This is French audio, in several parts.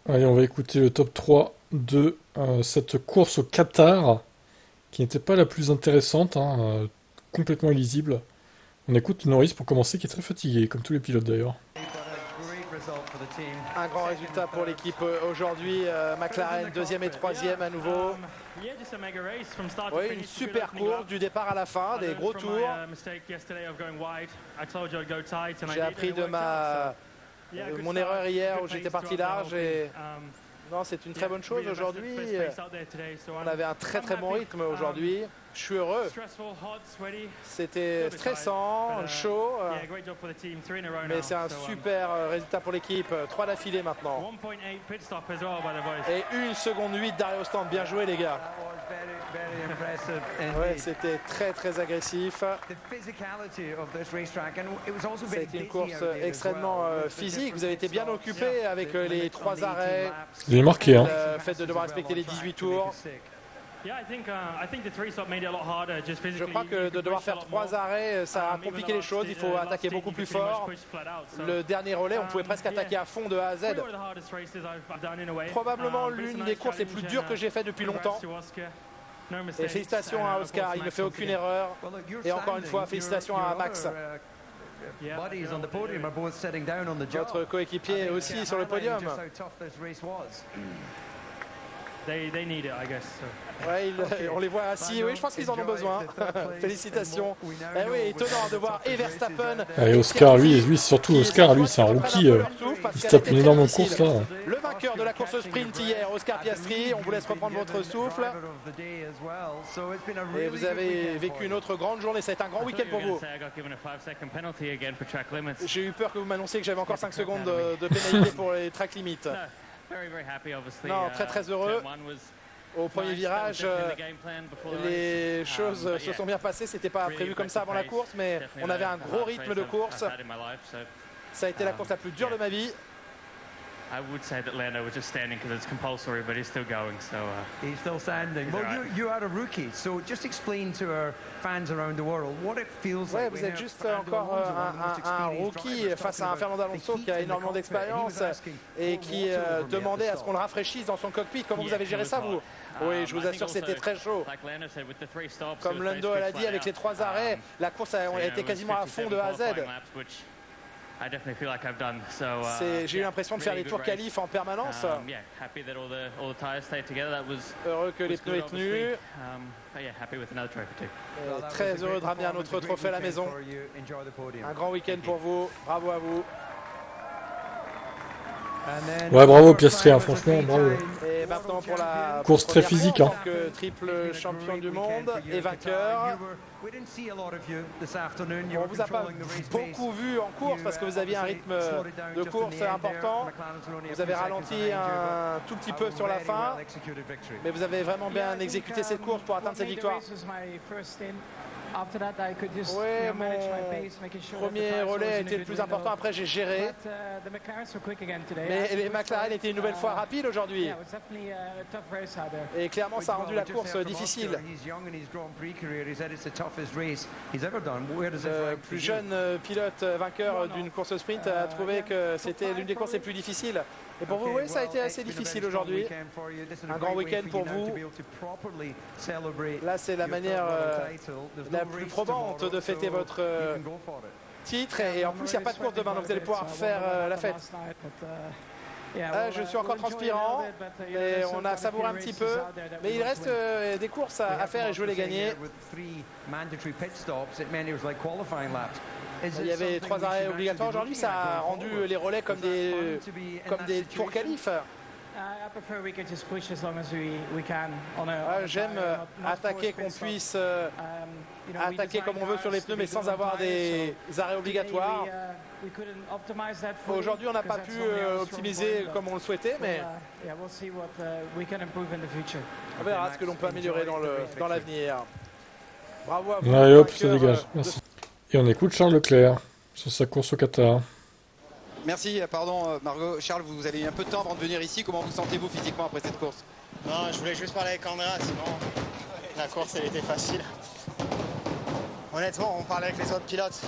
Allez, on va écouter le top 3 de cette course au Qatar, qui n'était pas la plus intéressante, hein, complètement illisible. On écoute Norris pour commencer, qui est très fatigué, comme tous les pilotes d'ailleurs. Un grand résultat pour l'équipe aujourd'hui. McLaren, deuxième et troisième à nouveau. Oui, une super course du départ à la fin, des gros tours. J'ai appris de mon erreur hier où j'étais parti large et non, c'est une très bonne chose aujourd'hui. On avait un très très bon rythme aujourd'hui. Je suis heureux. C'était stressant, chaud, mais c'est un super résultat pour l'équipe. 3 d'affilée maintenant. Et 1 seconde 8 d'Ario Stamp. Bien joué les gars. Ouais, c'était très très agressif. C'était une course extrêmement physique. Vous avez été bien occupé avec les 3 arrêts. Il est marqué, hein. Le fait de devoir respecter les 18 tours. Je crois que de devoir faire 3 arrêts, ça a compliqué les choses. Il faut attaquer beaucoup plus fort. Le dernier relais, on pouvait presque attaquer à fond de A à Z. Probablement l'une des courses les plus dures que j'ai fait depuis longtemps. Et félicitations à Oscar, il ne fait aucune erreur. Et encore une fois, félicitations à Max. Votre coéquipier aussi sur le podium. Ouais, on les voit assis, oui, je pense qu'ils en ont besoin. Félicitations. Eh oui, étonnant de voir Verstappen. Et Oscar, lui surtout Oscar, lui c'est un rookie. Il se tape une énorme course là. Le vainqueur de la course sprint hier, Oscar Piastri, on vous laisse reprendre votre souffle. Et vous avez vécu une autre grande journée, ça a été un grand week-end pour vous. J'ai eu peur que vous m'annonciez que j'avais encore 5 secondes de pénalité pour les track limits. Non, très très heureux. Au premier virage, les choses se sont bien passées. C'était pas prévu comme ça avant la course, mais on avait un gros rythme de course. Ça a été la course la plus dure de ma vie. I would say that Lando was just standing because it's compulsory, but he's still going. So he's still standing. Well, right. you are a rookie, so just explain to our fans around the world what it feels like. Vous êtes juste encore un rookie face à un Fernando Alonso qui a énormément d'expérience et qui demandait à ce qu'on le rafraîchisse dans son cockpit. Comment vous avez géré ça, vous? Oui, je vous assure, c'était très chaud. Comme Lando l'a dit, avec les 3 arrêts, la course a été quasiment à fond de A à Z. J'ai eu l'impression de faire des tours qualifs en permanence. Heureux que les pneus aient tenu. Très heureux de ramener un autre trophée à la maison. Un grand week-end pour vous. Bravo à vous. Ouais, bravo Piastri, hein, franchement, bravo. Et maintenant pour la course très physique, hein. Triple champion du monde et vainqueur. On vous a pas beaucoup vu en course parce que vous aviez un rythme de course important. Vous avez ralenti un tout petit peu sur la fin, mais vous avez vraiment bien exécuté cette course pour atteindre cette victoire. Oui, mon premier relais a été le plus important. Après, j'ai géré. Mais les McLaren étaient une nouvelle fois rapides aujourd'hui. Et clairement, ça a rendu la course difficile. Le plus jeune pilote vainqueur d'une course sprint a trouvé que c'était l'une des courses les plus difficiles. Et pour vous, oui, ça a été assez difficile aujourd'hui. Un grand week-end pour vous. Là, c'est la manière la plus probante de fêter votre titre. Et en plus, il n'y a pas de course demain, donc vous allez pouvoir faire la fête. Je suis encore transpirant, mais on a savouré un petit peu. Mais il reste des courses à faire et je veux les gagner. Il y avait 3 arrêts obligatoires aujourd'hui, ça a rendu les relais comme des tours qualifs. J'aime attaquer qu'on puisse attaquer comme on veut sur les pneus mais sans avoir des arrêts obligatoires. Aujourd'hui on n'a pas pu optimiser comme on le souhaitait, mais on verra ce que l'on peut améliorer dans l'avenir. Bravo à vous. Allez hop, ça dégage. Merci. Et on écoute Charles Leclerc sur sa course au Qatar. Merci, pardon Margot. Charles, vous avez eu un peu de temps avant de venir ici. Comment vous sentez-vous physiquement après cette course? Non, je voulais juste parler avec Andrea, sinon la course elle était facile. Honnêtement, on parlait avec les autres pilotes.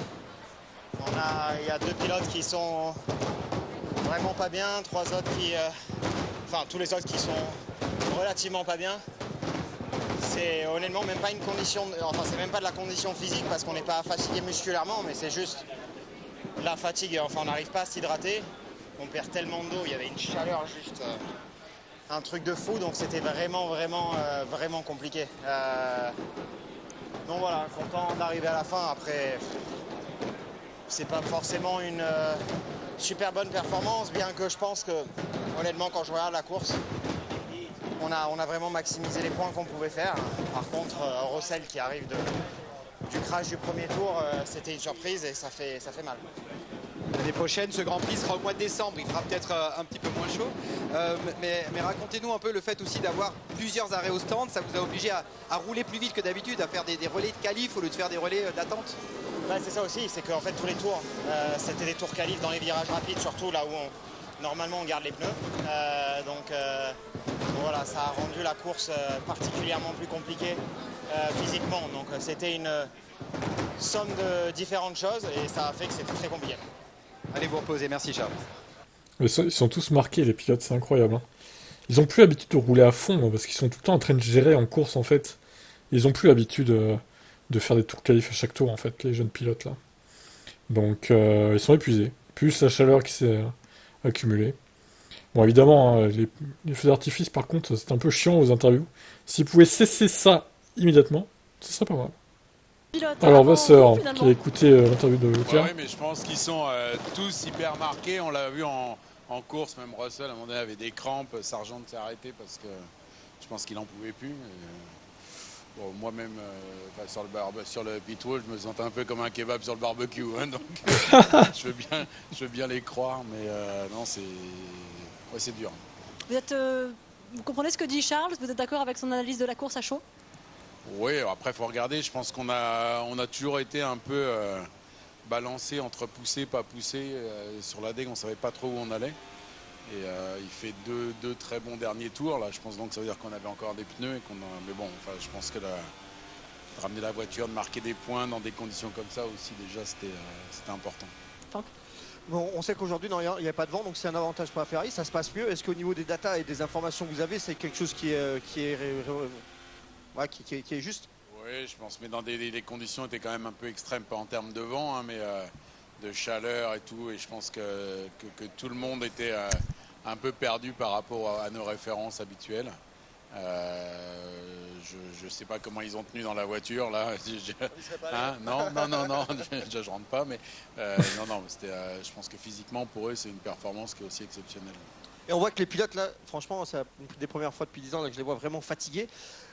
Il y a 2 pilotes qui sont vraiment pas bien, 3 autres qui enfin tous les autres qui sont relativement pas bien. C'est honnêtement même pas une condition, enfin c'est même pas de la condition physique parce qu'on n'est pas fatigué musculairement, mais c'est juste la fatigue. Enfin on n'arrive pas à s'hydrater, on perd tellement d'eau, il y avait une chaleur juste un truc de fou, donc c'était vraiment compliqué. Donc voilà, content d'arriver à la fin. Après, c'est pas forcément une super bonne performance, bien que je pense que honnêtement quand je regarde la course, on a vraiment maximisé les points qu'on pouvait faire. Par contre, Russell qui arrive du crash du premier tour, c'était une surprise et ça fait mal. L'année prochaine, ce Grand Prix sera au mois de décembre. Il fera peut-être un petit peu moins chaud. Mais racontez-nous un peu le fait aussi d'avoir plusieurs arrêts au stand. Ça vous a obligé à rouler plus vite que d'habitude, à faire des relais de qualif au lieu de faire des relais d'attente. C'est ça aussi, c'est qu'en fait tous les tours, c'était des tours qualif dans les virages rapides, surtout là où normalement on garde les pneus. Donc voilà, ça a rendu la course particulièrement plus compliquée physiquement. Donc c'était une somme de différentes choses et ça a fait que c'était très compliqué. Allez vous reposer, merci Charles. Ils sont tous marqués, les pilotes, c'est incroyable. Hein. Ils ont plus l'habitude de rouler à fond, hein, parce qu'ils sont tout le temps en train de gérer en course, en fait. Ils ont plus l'habitude de faire des tours qualifs à chaque tour, en fait, les jeunes pilotes, là. Donc, ils sont épuisés. Plus la chaleur qui s'est accumulée. Bon, évidemment, hein, les feux d'artifice, par contre, c'est un peu chiant aux interviews. S'ils pouvaient cesser ça immédiatement, ce serait pas mal. Alors, Vasseur, qui a écouté l'interview de Leclerc. Oui, mais je pense qu'ils sont tous hyper marqués. On l'a vu en course, même Russell, à un moment donné, avait des crampes. Sargent s'est arrêté parce que je pense qu'il n'en pouvait plus. Bon, moi-même, sur le pit wall, je me sentais un peu comme un kebab sur le barbecue. Hein, donc, je veux bien les croire, mais non, c'est dur. Vous comprenez ce que dit Charles? Vous êtes d'accord avec son analyse de la course à chaud? Oui, après, il faut regarder. Je pense qu'on a toujours été un peu balancé entre pousser, pas pousser. Sur la DEG, on ne savait pas trop où on allait. Et il fait deux très bons derniers tours. Là, je pense donc que ça veut dire qu'on avait encore des pneus. Mais bon, enfin, je pense que de ramener la voiture, de marquer des points dans des conditions comme ça aussi, déjà, c'était important. Bon, on sait qu'aujourd'hui, il n'y a pas de vent, donc c'est un avantage pour la Ferrari. Ça se passe mieux. Est-ce qu'au niveau des datas et des informations que vous avez, c'est quelque chose qui est juste? Oui, je pense, mais dans les conditions étaient quand même un peu extrêmes, pas en termes de vent, hein, mais de chaleur et tout. Et je pense que tout le monde était un peu perdu par rapport à nos références habituelles. Je ne sais pas comment ils ont tenu dans la voiture là. Hein, non, je rentre pas, mais non, je pense que physiquement pour eux c'est une performance qui est aussi exceptionnelle. Et on voit que les pilotes là, franchement, c'est une des premières fois depuis 10 ans là, que je les vois vraiment fatigués.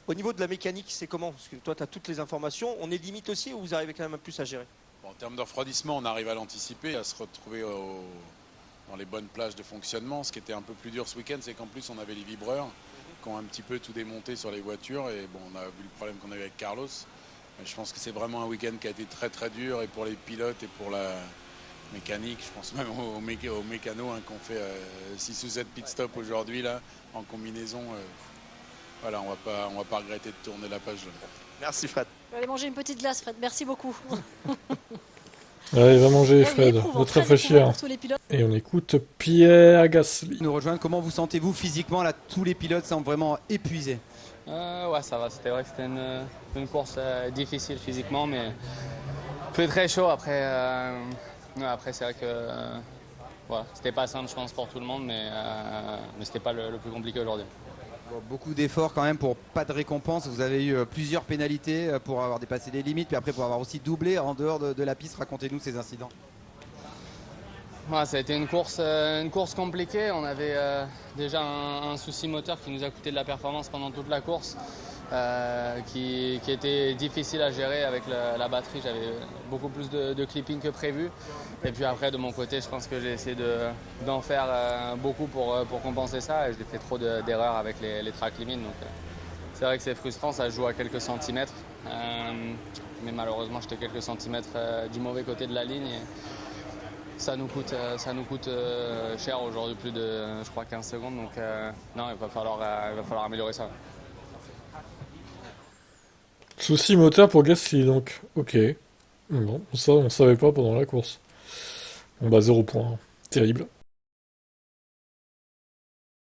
Au niveau de la mécanique, c'est comment? Parce que toi, tu as toutes les informations. On est limite aussi ou vous arrivez quand même plus à gérer? En termes de refroidissement, on arrive à l'anticiper, à se retrouver dans les bonnes plages de fonctionnement. Ce qui était un peu plus dur ce week-end, c'est qu'en plus on avait les vibreurs qui ont un petit peu tout démonté sur les voitures. Et bon, on a vu le problème qu'on avait avec Carlos. Mais je pense que c'est vraiment un week-end qui a été très très dur, et pour les pilotes et pour la mécanique. Je pense même aux mécanos hein, qui ont fait 6 ou 7 pit stops aujourd'hui là, en combinaison. Voilà, on va pas regretter de tourner la page. Merci Fred. Allez manger une petite glace, Fred. Merci beaucoup. Allez, va manger, Fred. Va te rafraîchir. Et on écoute Pierre Gasly. Nous rejoindre. Comment vous sentez-vous physiquement là? Tous les pilotes semblent vraiment épuisés. Ouais, ça va. C'était vrai que c'était une course difficile physiquement, mais il fait très chaud. Après, c'est vrai que voilà, c'était pas simple, je pense, pour tout le monde, mais c'était pas le plus compliqué aujourd'hui. Bon, beaucoup d'efforts quand même pour pas de récompense. Vous avez eu plusieurs pénalités pour avoir dépassé les limites, puis après pour avoir aussi doublé en dehors de la piste. Racontez-nous ces incidents. Ouais, ça a été une course compliquée. On avait déjà un souci moteur qui nous a coûté de la performance pendant toute la course, qui était difficile à gérer avec la batterie. J'avais beaucoup plus de clipping que prévu. Et puis après, de mon côté, je pense que j'ai essayé d'en faire beaucoup pour compenser ça. Et j'ai fait trop d'erreurs avec les track limits. Donc c'est vrai que c'est frustrant, ça se joue à quelques centimètres. Mais malheureusement, j'étais quelques centimètres du mauvais côté de la ligne. Et ça nous coûte cher aujourd'hui, plus de, je crois, 15 secondes. Donc non, il va falloir améliorer ça. Souci moteur pour Gasly, donc. Ok. Bon, ça, on savait pas pendant la course. Bon bah 0 point. Terrible.